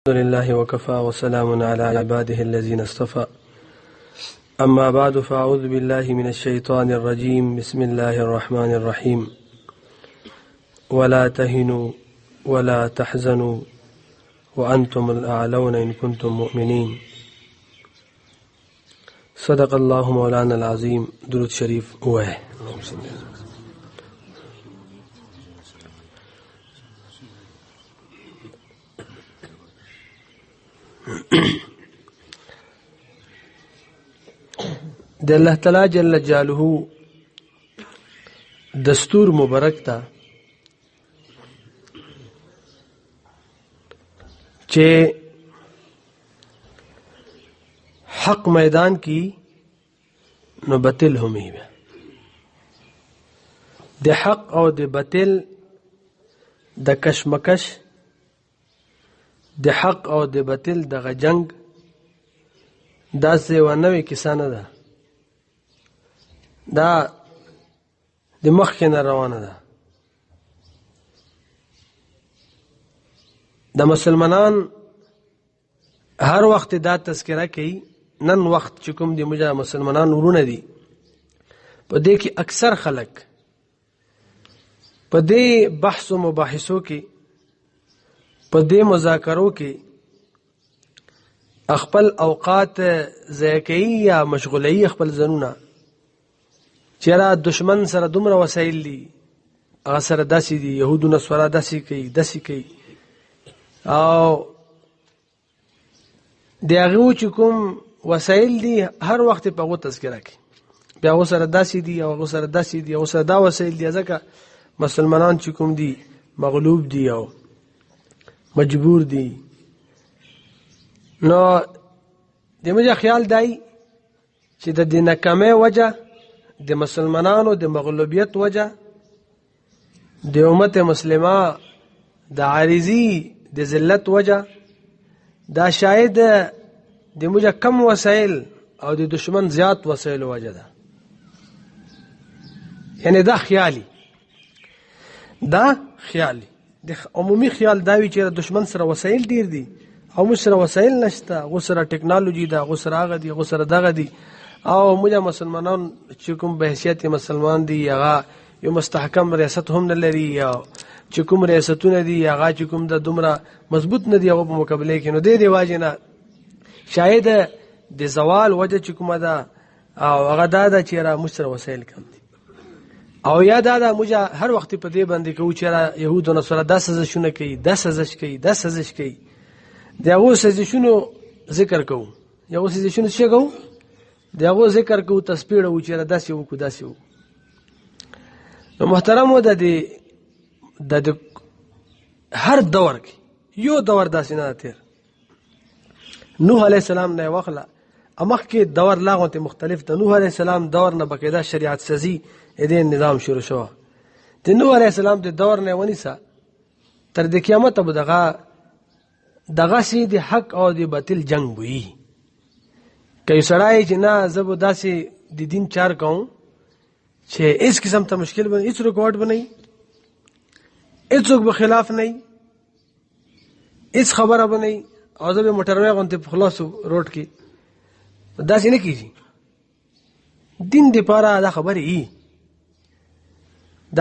الحمد لله وكفى وسلام على عباده الذين اصطفى. أما بعد فأعوذ بالله من الشيطان الرجيم. بسم الله الرحمن الرحيم. ولا تهنوا ولا تحزنوا وأنتم الأعلون إن كنتم مؤمنين. صدق الله مولانا العظيم. درود شريف واه. د الله تعالی جل جلاله دستور مبارک تا چې حق میدان کی نو باطل همي د حق او د باطل د کشمکش د حق او د باطل د جنگ دا څه ونوي کیسه نه ده، دا د مخکې نه روانه ده. د مسلمانان هر وخت دا تذکره کوي، نن وخت چې کوم د موږ مسلمانان ورونه دي په دې کې اکثر خلک په دې بحث او مباحثو کې په دې مذاکرو کې خپل اوقات ضایع کوي یا مشغولوي خپل ځانونه، چیرې دشمن سره دومره وسایل دي، هغه سره داسې دي، یهودو نصارا داسې کوي او د هغو چې کوم وسایل دي هر وخت په هغو تذکره کوي، بیا هغو سره داسې دي او هغو سره داسې دي، هغو سره دا وسایل دي. ځکه مسلمانان چې کوم دي مغلوب دي او مجبور دي. نو د موږ خیال دی چې د دې ناکامۍ وجه د مسلمانانو د مغلوبیت وجه د امت مسلمه د عارضی د ذلت وجه دا شاید د موږ کم وسایل او د دشمن زیات وسایل وجه ده. یعنی دا خیالي د عمومي خیال دا وی چې دشمن سره وسایل ډیر دي او موږ سره وسایل نشته، غو سره ټکنالوژي ده، غو سره هغه دي، غو سره دغه دي، او موږ مسلمانان چې کوم به حیثیت مسلمان دي هغه یو مستحکم ریاست هم نه لري، او چې کوم ریاستونه دي هغه چې کوم د دومره مضبوط نه دي هغه په مقابله کې. نو دې رواج نه شاید د زوال وجه چې کومه ده او هغه دا ده چې را موږ سره وسایل کم دي، او یا دا ده موږ هر وخت په دې باندې کوو چې یهود او نصارا دا سازشونه کوي، دا سازش کوي د هغو سازشونو ذکر کوو، یو سازشونو څه کوو د هغو ذکر کوو، تسبیح وو چې داسې وکړو داسې وو. نو محترمو د هر دور کې یو دور داسې نه تیر. نوح علیه السلام نه واخله مخکې دور لا غونته مختلف د نوح علیه السلام دور نه بقیدا شریعت سازی دې نظام شروع شو. د نوح علیه السلام د دور نه ونیسه تر د قیامت به دغه سي د حق او د باطل جنگ وي. کای سړی چې نه زبو داسې د دین چار کوم چې اس قسم ته مشکل بني، هیڅ رکاوټ بني، هیڅوک به خلاف نه، هیڅ خبره بني، او زه به موټروي غونته په خلاصو روډ کې داسې نه کیږي. دین د پاره دا خبره ای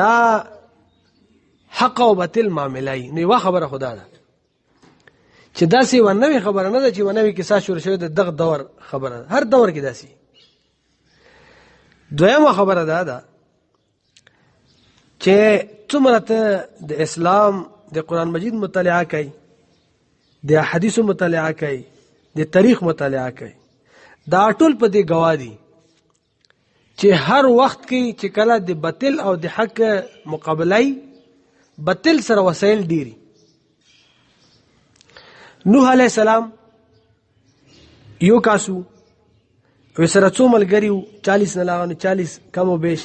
دا حق او باطل معاملای نه وا خبره خدا ده چې داسې ونوي خبره نه ده چې ونوي کیسه شروع شوه د دغه دور خبره، هر دور کې داسې. دویمه خبره ده چې څومره ته د اسلام د قرآن مجید مطالعه کوي، د حدیثو مطالعه کوي، د تاریخ مطالعه کوي، دا ټول په دې گواه دي چې هر وخت کې چې کله د باطل او د حق مقابله باطل سره وسایل ډیری. نوح علیہ السلام یو کاسو وسره څو ملګری 40 نه لاغه 40 کم او بیش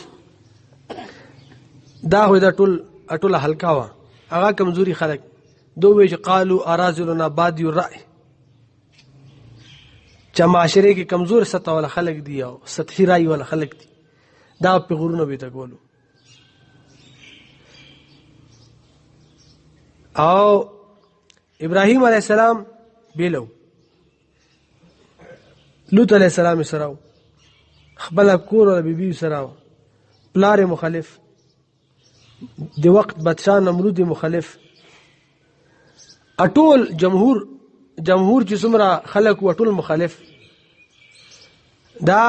دا هو دا ټول حلقه وا هغه کمزوري خلک دوی چې قالوا ارازلنا بادي الرأي چې معاشره کې کمزور سطح ولا خلک دي او سطحي رائے ولا خلک دي، دا په غرونو به تکولو. او ابراهیم علیه السلام بیلو لوط علیہ السلام سره خپل کور او بیبي سره پلار مخالف د وخت بادشاہ نمرود مخالف اټول جمهور چې څومره خلک و ټول مخالف دا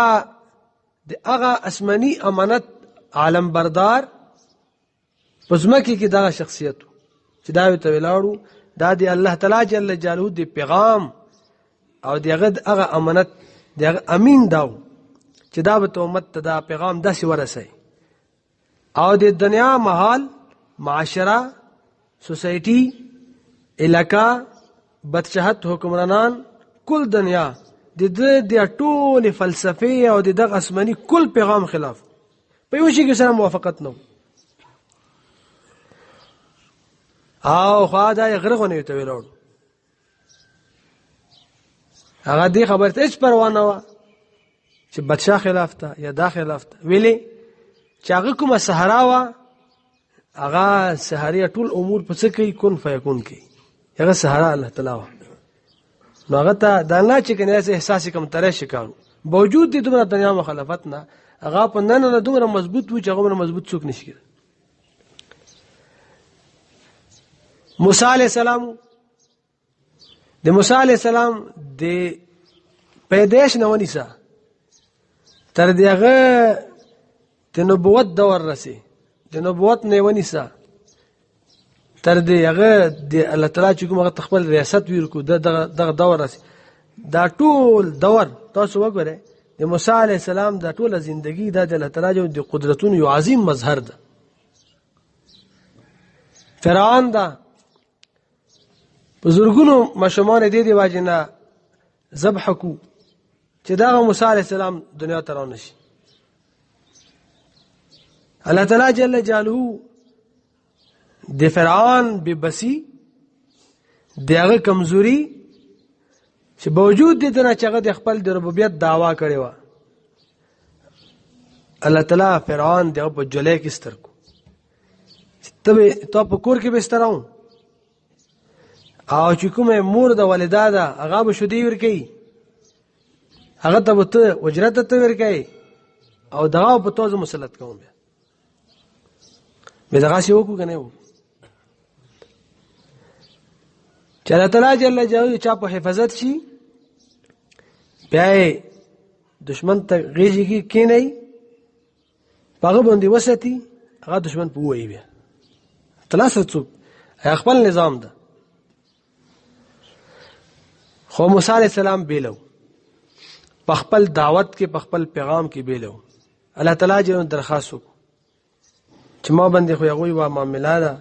د هغه آسماني امانت عالم بردار پزماکی کې دا شخصیت چې دا ته ولاړو دا دی الله تعالی جل جلاله دی پیغام او هغه امانت دی امین داو چې دا به امت ته دا پیغام داسې ورسي او د دنیا محال معاشره سوسایټي علاقہ بدشهت حکمرانان کل دنیا د ټول فلسفه او د آسماني کل پیغام خلاف په یو شي کې سره موافقت نه او خو دا غرغونه ته ویلوړ هغه دې خبرته هیڅ پروا نه و چې بادشاہ خلاف ته یا دا خلاف ته ویلې چې هغه کومه صحرا و هغه صحرا ټول امور په څه کوي کن فیکون کوي هغه صحرا الله تعالی و نو هغه ته دا نه چې کنه احساس کم ترې شکارو باوجود دې دومره دنیا مخالفت نه هغه په نن دومره مضبوط و چې هغه مضبوط څوک نشي موسی علیہ السلام د موسی علیہ السلام د پیدائش نه ونیسا تر دغه د نبوت دور رسي د نبوت نه ونیسا تر دغه د الله تعالی چې کومه تخپل ریاست ویل دغه دور رسي دا ټول دور تاسو وګورئ د موسی علیہ السلام د ټوله زندگی د الله تعالی د قدرتونو یو عظیم مظهر ده فرعون دا بزرګونو مشمون دې دی واجنه ذبح کو چې دا موسی علیہ السلام دنیا ته راو نشي الله تعالی جل جلاله د فرعون ببسی دغه کمزوري چې باوجود دې نه چې هغه د خپل د ربوبیت دعوا کړې و الله تعالی فرعون دغه په جلې کې ستر کو ته په کور کې به ستراو او چې کومه مور د والدا ده هغه به شودي ورکي هغه ته ته اجرت ته ورکي او دغه په توزه مسلط کوم به دغه شی وکړو کنه و چې الله تعالی جل جلاله چا په حفاظت شي بیا دشمن ته غیږي کې کینای هغه باندې وساتي هغه دشمن په وایي بیا تلاسه څوک خپل نظام ده خو موسی علیہ السلام بیلو په خپل دعوت کې په خپل پیغام کې بیلو الله تعالی جن درخواست وکړه چې ما باندې خو هغه وا معاملې ده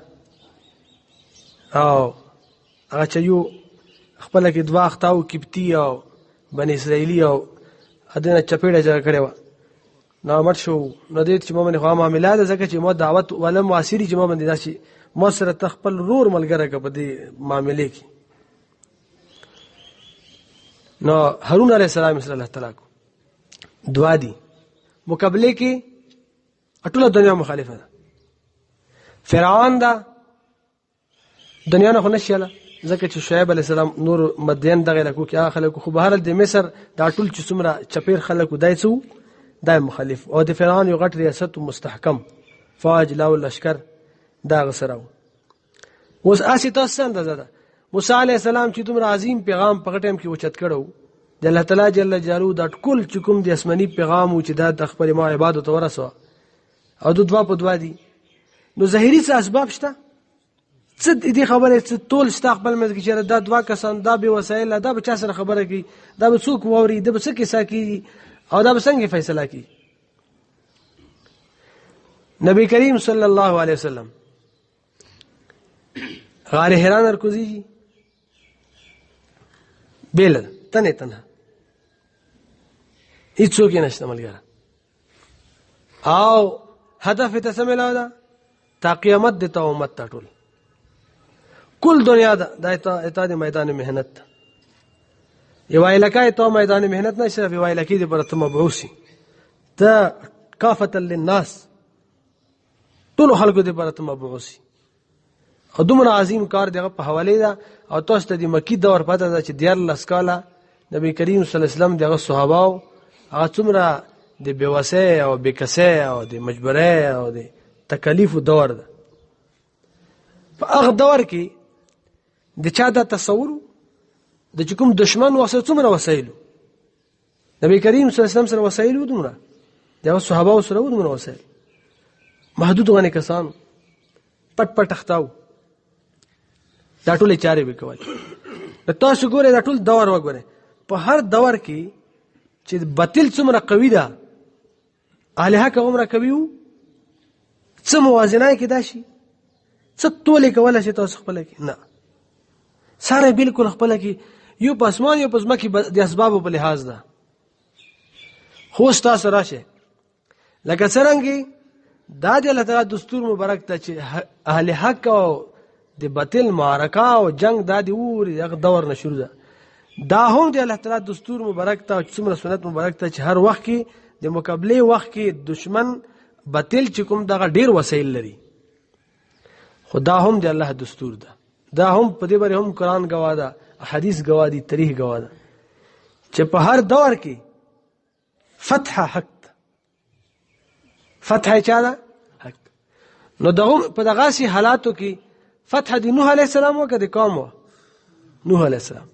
او هغه چې یو خپل کې دوا اختاو کیپتی او بنی اسرائیلی او ادنه چپېړه جګړه کړې و نو مړ شو نو دې چې ما باندې خو معاملې ده ځکه چې ما دعوت ولا موثري چې ما باندې داسي ما سره تخپل رور ملګری په دې معاملې کې نو هارون علیہ السلام صلی الله تعالی کو دعا دی مقابله کې ټول دنیا مخالفه ده فرعون دا دنیا نه نشاله ځکه چې شعیب علیہ السلام نور مدین دغه لکو کې خلکو خو بهر د مصر دا ټول چې څومره چپیر خلکو دایسو دای مخالف او د فرعون یو غټ ریاست مستحکم فوج لاو لشکر دا غسرو اوس اسی تاسو اندازه ده موسی علیہ السلام چې دومره عظیم پیغام په ټیم کې وچت کړو د الله تعالی جل جلاله د ټول چې کوم د آسماني پیغام او چې د خپل ما عبادت ورسو او د دوا په دوا دي نو ظاهري څه اسباب شته څه دې خبره څه ټول شته خپل مې کې چې دا دوا کسان دا به وسایل دا به چا سره خبره کوي دا به څوک ووري دا به څه کیسه کوي او دا به څنګه فیصله کوي نبی کریم صلی الله علیه وسلم غار حرا نرکوزی بیل تنه تنها هیڅوک یې نشته ملګری او هدف ته سملا ده تا قیامت د ته امت ته ټول کل دنیا د اتحاد میدان مهنت یو علاقه ته میدان مهنت نه صرف یو علاقه دی پر ته مبعوثي ته کافه للناس ټول خلکو دی پر ته مبعوثي او دومره عظیم کار دغه په حواله ده. او تاسو ته د مکی دور پته ده چې 14 کاله نبی کریم صلی الله علیه وسلم دغه صحابه هغه څومره د بیوسه او بیکسه او د مجبره او د تکلیف دور ده. په هغه دور کې د چا د تصور د کوم دشمن وسه څومره وسایل نبی کریم صلی الله علیه وسلم سره وسایل دومره دغه صحابه سره دومره وسایل محدود غني کسانو پټ پټ اختاو دا ټول چارې وکول. تاسو ګوره دا ټول دور وګوره په هر دور کې چې باطل څومره قوي ده اهل حق عمره کوي څه موازنه کې دا شي څه تولې کوله چې تاسو خپل کې نه ساره بالکل خپل کې یو په اسمان یو په ځمکه د اسبابو په لحاظ ده. خو تاسو راشه لکه څنګه دا د الله تعالی دستور مبارک ته چې اهل حق او د باطل معرکه او جنگ دا دی ور یغ دور نه شروع ده. دا هم د الله تعالی دستور مبارک ته څومره سنت مبارک ته چې هر وخت کې د مقابله وخت کې دشمن باطل چې کوم دغه ډیر وسایل لري خدا هم د الله دستور ده. دا هم په دې باندې هم قران گواه ده حدیث گواه دي تاریخ گواه ده چې په هر دور کې فتح حق فتح چا ده حق. نو دغه په دغه سي حالاتو کې فتح د نوح علیه السلام وکړه قوم نوح علیه السلام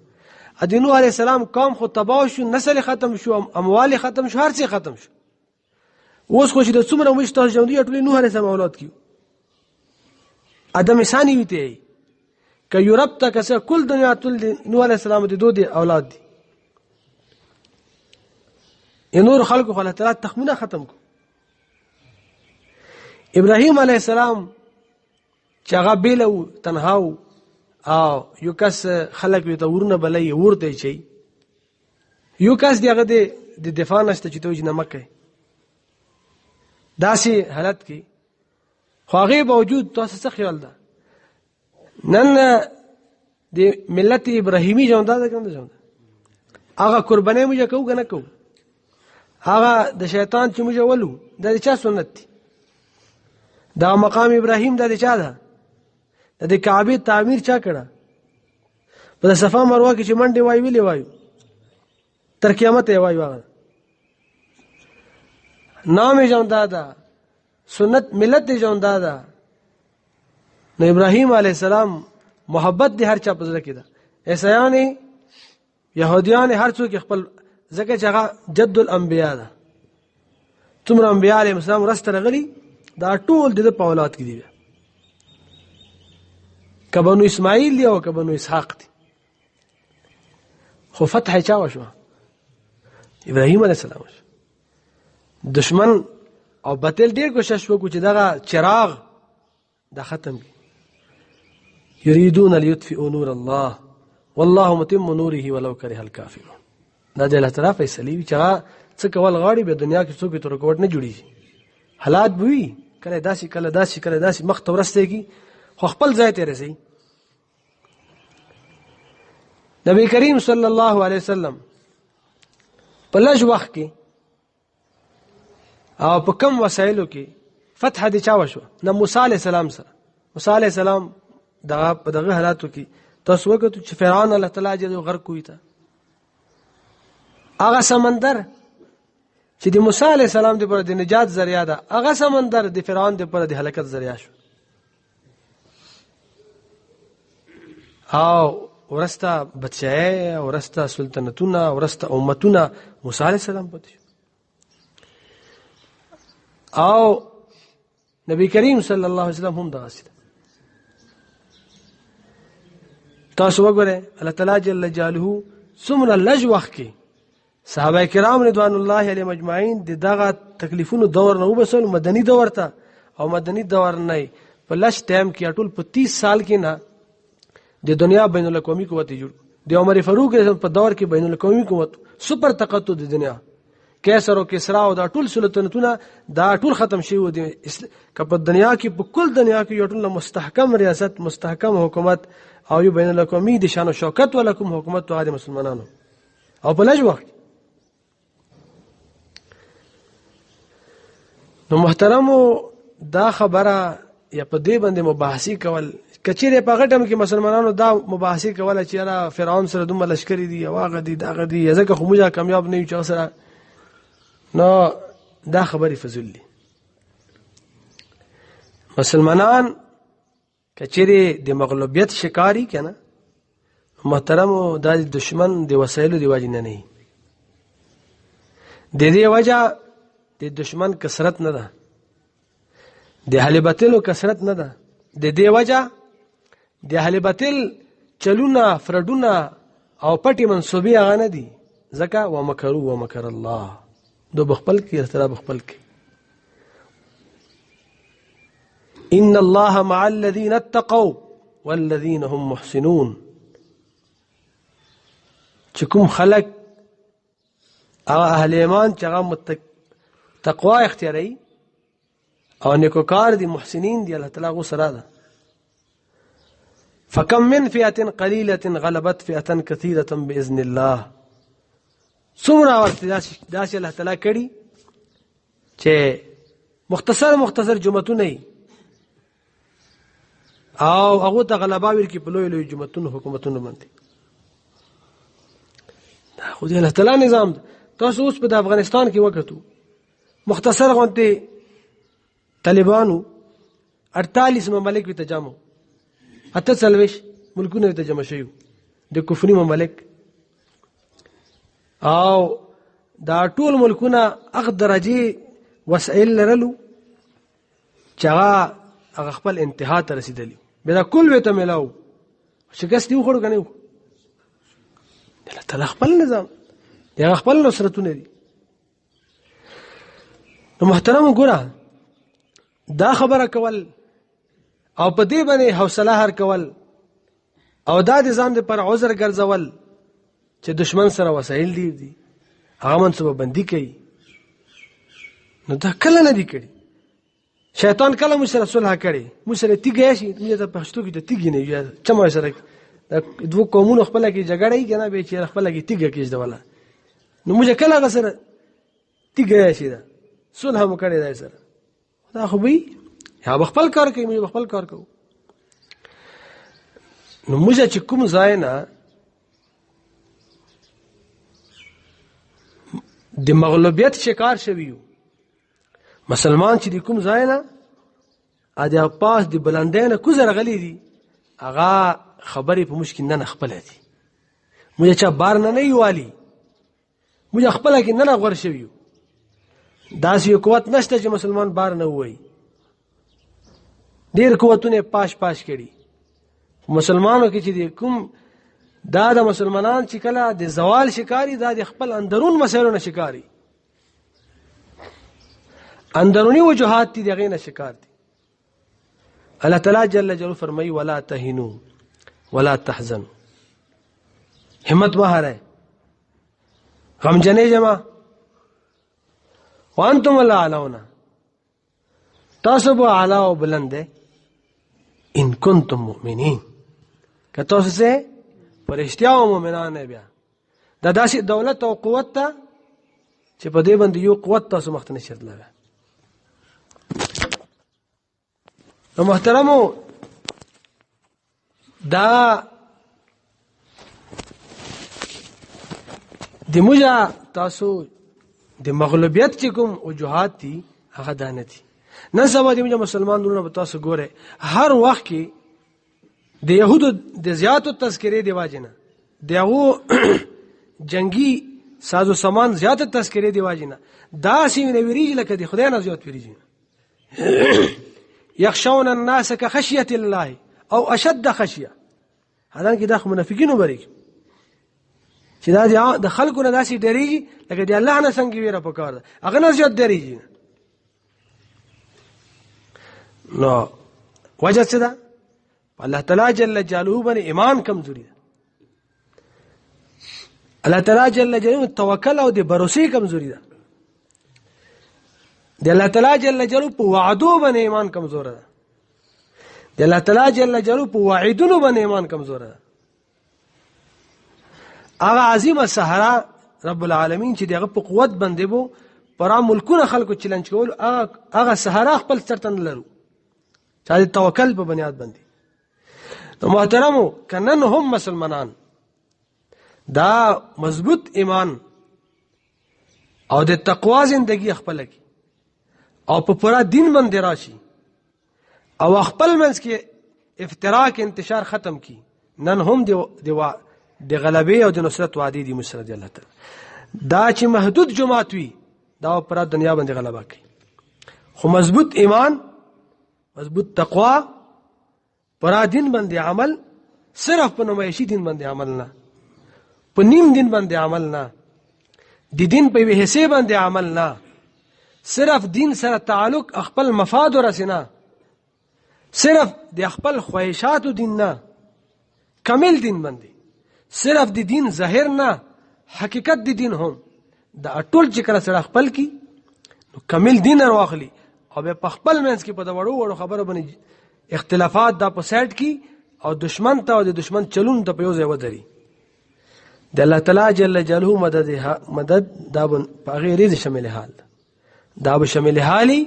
د نوح علیه السلام قوم خو تباہ شو نسل ختم شو اموال ختم شو هر څه ختم شو. اوس خو چې د څومره مشتاق ژوند دی ټول نوح علیه السلام اولاد کیو ادم ثاني وته ک یورپ ته کسه کل دنیا ټول نوح علیه السلام د دوه اولاد دي. نور خلق خو الله تعالی تخمینه ختم کو. ابراهیم علیه السلام چې هغه بیلو تنهاو او یو کس خلق وي ته ورنه بلې ورته چي یو کس دیغه د دفاع نشته چې توج نه مکه داسي حالت کې خو هغه باوجود تاسو څه خیال ده نن د ملت ابراهیمی ژوند ده کوم ژوند هغه قرباني موږ کوو کنه کوو هغه د شیطان چې موږ ولو د چا سنت دي دا مقام ابراهیم د چا ده د کعبه تعمیر چا کړه په صفه مروه کې چې منډه وای ویلې وایو تر قیامت یې وایو هغه نام یې ژوند ده سنت ملت یې ژوند ده. نو ابراهیم علیه السلام محبت دې هر چا په زړه کې ده عیسایان يهوديان هر څوک خپل ځکه چې هغه جد الانبیاء ده څومره انبیاء علیهم السلام رسته راغلي دا ټول د په اولاد کې دي کبنو اسماعیل دی او کبنو اسحاق دی. خو فتح چا وشو ابراهیم علیه السلام وشو. دشمن او باطل ډیر کوشش وکړي چې دغه چراغ دا ختم کړي. یریدون لیطفئوا نور الله والله متم نوره ولو كره الكافرون. دا د الله تعالی فیصله وی چې څه کول غاړي به دنیا کې څوک تر کوټ نه جوړي حالات بوي کله داسي کله داسي کله داسي مخ تورستېږي خو خپل ځای ته رسي. نبی کریم صلی الله علیه وسلم په لږ وخت کې او په کم وسایلو کې فتح دي چا وشو. نه موسی علیه السلام سره موسی علیه السلام دغه حالاتو کې تاسو وګورئ چې فرعون الله تعالی جل غرق کوي تا هغه سمندر چې د موسی علیه السلام د پر د نجات ذریعہ ده هغه سمندر د فرعون د پر د هلاکت ذریعہ شو. او ورسته بچای ورسته سلطنتونه ورسته امتونه موسی علیه السلام پاتې او نبی کریم صلی الله علیه وسلم هم دغه سره تاسو وګورئ الله تعالی جل جلاله څومره لږ وخت کې صحابه کرام رضوان الله علیهم اجمعین دغه تکلیفونو دور نه وبسل مدني دور ته او مدني دور نه په لږ ټایم کې ټول په 30 سال کې نه د دنیا بین الاقوامی قوت جوړ د عمر فاروق په دور کې بین الاقوامی قوت سپر تقدم د دنیا کیسر او کسرا او دا ټول سلطنتونه دا ټول ختم شي و د په دنیا کې په کل دنیا کې یو ټول مستحکم ریاست مستحکم حکومت او یو بین الاقوامی د شان او شوکت ولکم حکومت تو د مسلمانانو او په لږ وخت. نو محترمو دا خبره یا په دې باندې مباحثي کول کچېرې په هغه ټایم کې مسلمانانو دا مباحثې کوله چې یاره فرعون سره دومره لشکرې دي او هغه دي دغه دي ځکه خو موږ کامیاب نه یو چې هغه سره نو دا خبرې فضول دي. مسلمانان کچېرې د مغلوبیت شکاري که نه محترمو دا د دشمن د وسایلو د وجې نه نه د دې وجه د دشمن کثرت نه ده، د اهل باطلو کثرت نه ده، د دې وجه د اهل باطل چلونه فرډونه او پټي منصوبې هغه نه دي ځکه ومکروا ومکر الله دو بخپل کې اختلاف بخپل کې. ان الله مع الذين اتقوا والذين هم محسنون چې کوم خلق هغه اهل ایمان چې هغه تقوا اختیاري او نیکوکار دي محسنین دي الله تعالی غو سره ده. فكم من فئة قليلة غلبت فئة كثيرة بإذن الله. څومره ورته داسې الله تعالی کړي چې مختصر جمعتونه او هغه ته غلبه ورکړي په لوی جمعتونو حکومتونو باندې. دا خو دې الله تعالی نظام ده. تاسو اوس په افغانستان کې وکړو مختصر غونډه طالبانو 48 ممالک ته جمع 48 ملکونه ته جمع شيو د کفري ممالک او دا ټول ملکونه اخ درجه وسایل لرلو چې هغه خپل انتها ته رسیدلی به دا کل وته ملاو شکست یو خور کنه الله تعالی خپل نظام دی خپل نصرتونه دي. نو محترم ګوره دا خبره کول او په دې باندې حوصله هر کول او دا د ځان پر عذر ګرځول چې دشمن سره وسایل دي هغه منصوبه بندي کوي نو دا کله نه دي کړي. شیطان کله موږ سره صلح کړي موږ سره تیګه شي موږ ته پښتو کې ته تیګه نه یو چمه سره دوه قومونو خپل کې جګړه یې کنه به چې خپل کې تیګه کېږي ولا نو موږ کله غسر تیګه شي دا صلح مو کړی دا سره دا خو به یا خپل کار کوي موږ خپل کار کوو. نو موږ چې کوم ځای نه د مغلوبیت شکار شویو مسلمان چې د کوم ځای نه ا د پاس د بلندین کوزر غلی دي هغه خبرې په مشکل نه خپل دي موږ چې بار نه یوالي موږ خپل کې نه غور شویو داس یو قوت نشته چې مسلمان بار نه وای ډیر قوتونه پاش کړي مسلمانانو کې چې کوم دا د مسلمانان چې کله د زوال شکاري دا د خپل اندرون مسایلو شکاري اندرونی وجوهات دي دغه نه شکار دي. الله تعالی جل جلاله فرمایي ولا تهنوا ولا تحزنوا همت مه هره غم جنې جما وانتم الاعلون تاسو به اعلی او بلند ان کنتم مؤمنین که تاسو سه پرشتیا او مؤمنان بیا دا داسې دولت او قوت ته چې په دې باندې یو قوت تاسو مخ ته نشئ تللی. نو محترمو دا د موږ تاسو د مغلوبیت چې کوم وجوهات دي هغه دا نه دي. نن سبا د موږ مسلمانانو په تاسو ګوره هر وخت کې د يهودو د زیاتو تذکرې دی واجنه دغه جنگي سازو سامان زیات تذکرې دی واجنه دا سی نه ویریږي لکه د خدای نه زیات ویریږي. يخشون الناس كخشية الله او اشد خشيه هذا کې د منافقینو بری چې دا د خلکو نه داسې ډریږي لکه د الله نه څنګه ویره پکار ده هغه نه زیات ډریږي. نو وجه څه ده الله تعالی جل جلاله باندې ایمان کمزوري ده الله تعالی جل جلاله توکل او د باور کمزوري ده د الله تعالی جل جلاله په وعدو باندې ایمان کمزور ده د الله تعالی جل جلاله په وعدونو باندې ایمان کمزور ده. هغه عظیمه صحرا رب العالمین چې دغه په قوت باندې وو پر ملکونه خلکو چیلنج کول هغه صحرا خپل سرتن لرو چې د توکل په بنیاد باندې نو محترمو کنن هم مسلمانان دا مضبوط ایمان او د تقوا زندگی خپل کی او په پورا دین باندې راشي او خپل منځ کې افتراق انتشار ختم کی نن هم د غلبې او د نصرت وعده دي مسرد الله تعالی دا چې محدود جماعت وي دا پر دنیا باندې غلبه کوي خو مضبوط ایمان مضبوط تقوا پر دین باندې عمل صرف په نمایشي دین باندې عمل نه په نیم دین باندې عمل نه د دین په حصے باندې عمل نه صرف دین سره تعلق خپل مفاد ورسنه صرف د خپل خواهشات دین نه کامل دین باندې صرف د دین ظاهر نه حقیقت د دین هم دا ټول چې کله سره خپل کی نو کامل دین راخلی او په خپل منځ کې په دا وړو خبرو باندې اختلافات دا په سایت کی او دشمن ته او د دشمن چلون ته په یو ځای ودري د الله تعالی جل جلاله مدد دا په غیر شامل حال دا به شامل حالي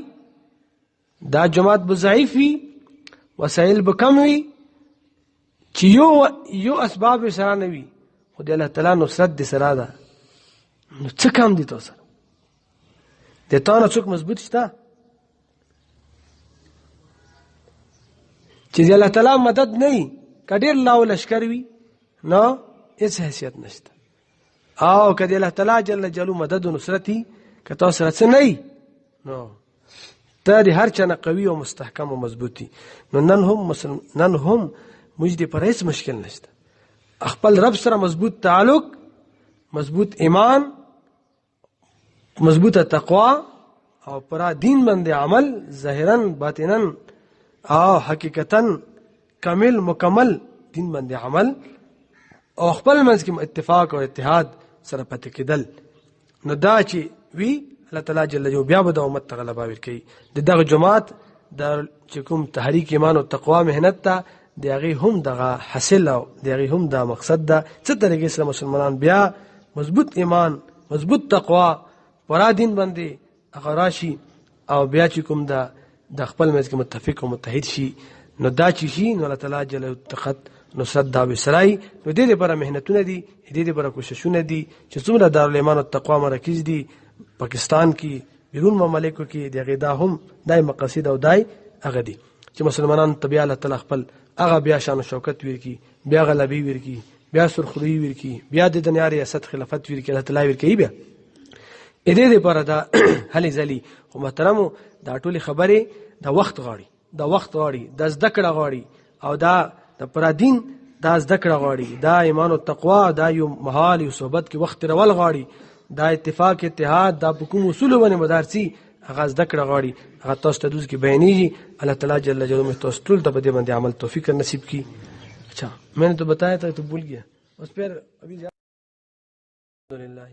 دا جماعت به ضعیف وي وسایل به کم وي چې یو اسباب سره نه وي خو د الله تعالی نصرت دې سره ده نو څه کم دي تاسو د تا نه څوک مضبوط شته چې د الله تعالی مدد نه وي کډیر لاو لشکر وي نو هیڅ حیثیت نشته او کدی الله تعالی جل جلاله مدد و نصرتي که تاسو سره نه نو ته د هر چا نه قوي او مستحکم او مضبوطي نو نن هم موږ دې پر هیڅ مشکل نشته خپل رب سره مضبوط تعلق مضبوط ایمان مضبوطه تقوا او پر دین باندې عمل ظاهرا باطنا او حقیقتا کامل مکمل دین باندې عمل او خپل منځ کې اتفاق او اتحاد سره پاتې کېدل نو دا چې وی الله تعالی جل جلاله بیا به د امت ته غلبه ورکړي دغه جماعت د چې کوم تحریک ایمان او تقوا مهنت ته دغه هم دغه حاصل او دغه هم د مقصد ده څه طریقې سره مسلمانان بیا مضبوط ایمان مضبوط تقوا پر دین باندې هغه راشي او بیا چې کوم د خپل منځ کې متفق او متحد شي نو دا چې شي نو الله تعالی جل تخت نصرت دا وسرای نو دې لپاره مهنتونه دي دې لپاره کوششونه دي چې څومره دارالایمان او تقوا مراکز دي پاکستان کې بیرون ممالکو کې دغه دا هم دای مقاصد او دای هغه دي چې مسلمانان طبيعه الله تعالی خپل هغه بیا شان او شوکت ورکی بیا غلبي ورکی بیا سرخروي ورکی بیا د دنیا ریاست خلافت ورکی الله تعالی ورکی بیا دې لپاره دا هلي ځلي او محترمو دا ټولي خبره دا وخت غاړي د زده کړه غاړي او دا د پر دین دا زده کړه غاړي دا ایمان او تقوا دا یو محال یو صحبت کې وخت رول غاړي دا اتفاق اتحاد دا کوم اصول باندې مدارسي هغه زده کړه غاړي هغه تاسو ته دوی کې بیانېږي الله تعالی جل جلاله تاسو ټول ته په دې باندې عمل توفیق نصیب کی اچھا میں نے تو بتایا تھا تو بھول گیا اس پر ابھی الحمدللہ